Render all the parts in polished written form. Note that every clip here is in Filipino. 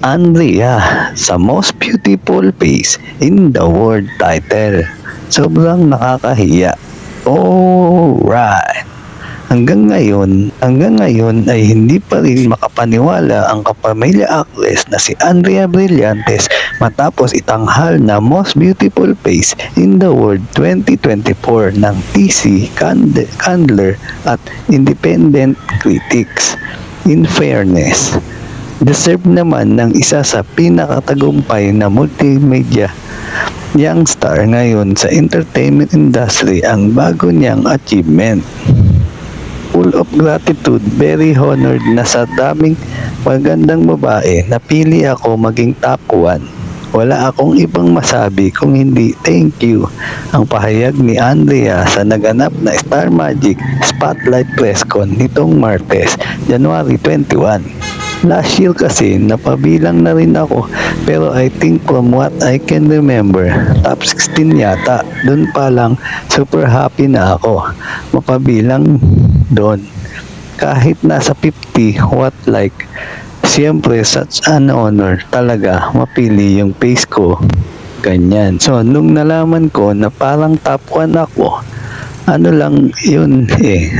Andrea sa Most Beautiful Face in the World title. Sobrang nakakahiya. Alright. Hanggang ngayon ay hindi pa rin makapaniwala ang kapamilya actress na si Andrea Brillantes matapos itanghal na Most Beautiful Face in the World 2024 ng TC Candler at Independent Critics. In fairness, deserve naman ng isa sa pinakatagumpay na multimedia young star ngayon sa entertainment industry ang bago niyang achievement. Full of gratitude, very honored na sa daming magandang babae, napili ako maging top 1. Wala akong ibang masabi kung hindi thank you. Ang pahayag ni Andrea sa naganap na Star Magic Spotlight Press Con nitong Martes, January 21. Last year kasi napabilang na rin ako pero I think from what I can remember, top 16 yata. Doon pa lang super happy na ako. Mapabilang doon. Kahit nasa 50, what like, siyempre such an honor talaga mapili yung face ko. Ganyan. So, nung nalaman ko na parang top 1 ako, ano lang yun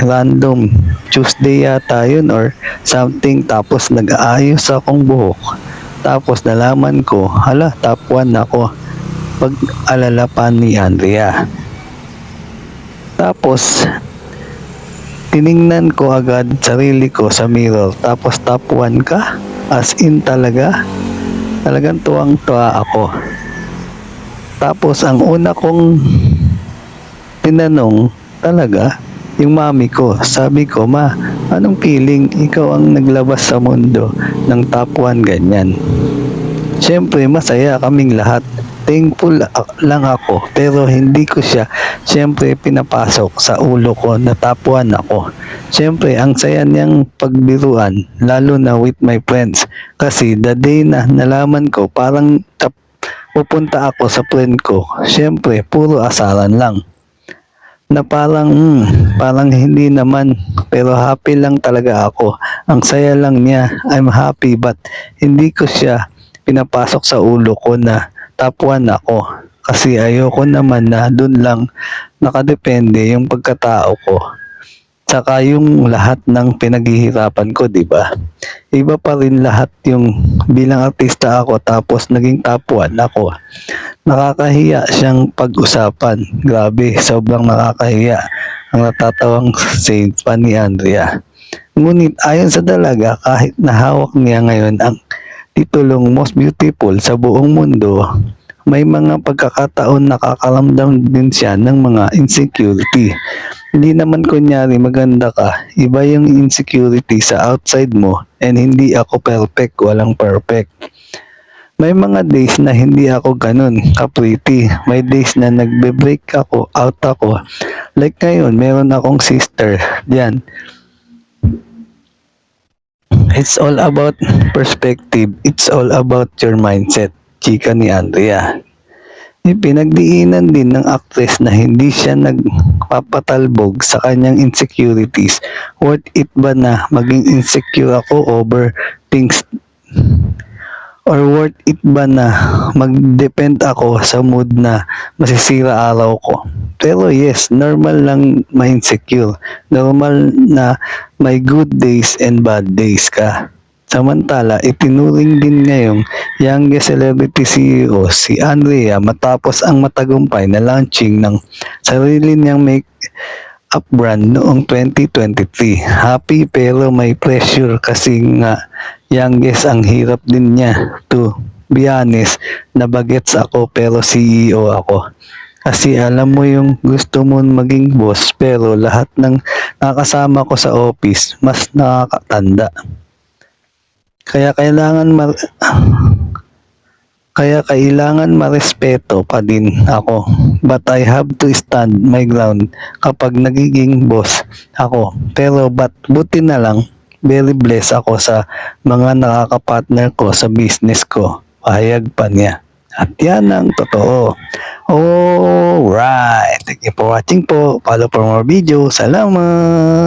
random Tuesday yata yun or something, tapos nag-aayos akong buhok. Tapos nalaman ko, hala, top 1 ako. Pag-alala pa ni Andrea. Tapos, tiningnan ko agad sarili ko sa mirror, tapos top 1 ka? As in talaga? Talagang tuwang-tuwa ako. Tapos ang una kong tinanong talaga, yung mami ko. Sabi ko, ma, anong feeling? Ikaw ang naglabas sa mundo ng top 1 ganyan. Siyempre, masaya kaming lahat. Thankful lang ako pero hindi ko siya siyempre pinapasok sa ulo ko na top 1 ako. Siyempre ang saya niyang pagbiruan lalo na with my friends kasi the day na nalaman ko parang pupunta ako sa friend ko, siyempre puro asaran lang na parang hindi naman pero happy lang talaga ako. Ang saya lang niya, I'm happy but hindi ko siya pinapasok sa ulo ko na top 1 ako kasi ayoko naman na dun lang nakadepende yung pagkatao ko tsaka yung lahat ng pinaghihirapan ko, di ba? Iba pa rin lahat yung bilang artista ako tapos naging top 1 ako. Nakakahiya siyang pag-usapan. Grabe, sobrang nakakahiya ang natatawang saint pa ni Andrea. Ngunit ayon sa dalaga, kahit nahawak niya ngayon ang titulong most beautiful sa buong mundo, may mga pagkakataon nakakaramdam din siya ng mga insecurity. Hindi naman kunyari maganda ka, iba yung insecurity sa outside mo and hindi ako perfect, walang perfect. May mga days na hindi ako ganun ka-pretty. May days na nagbe-break ako, out ako. Like ngayon, meron akong sister. Diyan. It's all about perspective. It's all about your mindset. Chika ni Andrea. Pinagdiinan din ng actress na hindi siya nagpapatalbog sa kanyang insecurities. Worth it ba na maging insecure ako over things, or worth it ba na mag-depend ako sa mood na masisira araw ko? Pero yes, normal lang ma-insecure. Normal na may good days and bad days ka. Samantala, itinuring din ngayong youngest celebrity CEO si Andrea matapos ang matagumpay na launching ng sarili niyang make-up brand noong 2023. Happy pero may pressure kasi nga youngest, ang hirap din niya. To be honest, nabagets ako pero CEO ako. Kasi alam mo yung gusto mo maging boss pero lahat ng nakasama ko sa office mas nakakatanda. Kaya kailangan marespeto pa din ako. But I have to stand my ground kapag nagiging boss ako. Pero buti na lang, very blessed ako sa mga nakakapartner ko sa business ko. Pahayag pa niya. At yan ang totoo. Alright. Thank you for watching po. Follow for more videos. Salamat.